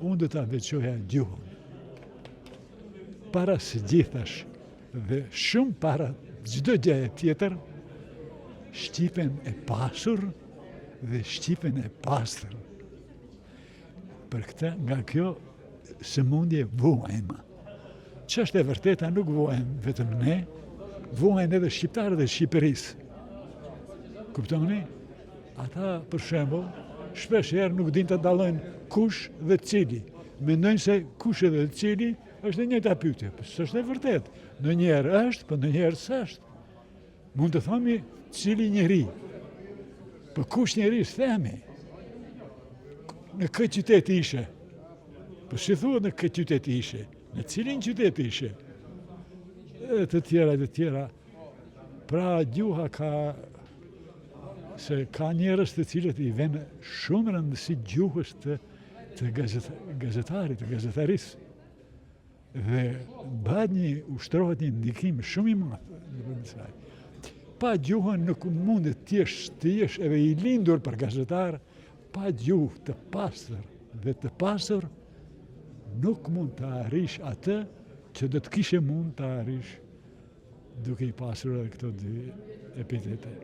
unë do ta veçoja gjuhën. Para së gjithash dhe shumë para çdo gjëje tjetër, Shqipen e pasur dhe Shqipen e pastër. Për këtë, nga kjo sëmundje vuajmë. Që është e vërteta, nuk vuajmë vetëm ne, vuajnë edhe shqiptarët e Shqipërisë. Kuptoni? Ata, për shembull, shpesh herë nuk din të dallojnë kush dhe cili. Mendojnë se kush dhe cili është e njëjta pyetje. Po s'është e vërtetë. Ndonjëherë është, po ndonjëherë s'është. Mund të thomi cili njeri. Po kush njeri s'themi. Në këtë qytet ishe. Po si thuhet në këtë qytet ishe? Në cilin qytet ishe? Edhe të tjera. Pra gjuha ka njerëz të cilët i vënë shumë rëndësi gjuhës të gazetarit, të gazetarisë. Dhe ushtrohet një ndikim shumë i madh në saj. Pa gjuhën nuk mundet të jesh edhe i lindur për gazetar, pa gjuhë të pastër dhe të pasur, nuk mund të arrish atë që do të kishe mund të arrish duke i pasur edhe këto dy epitete.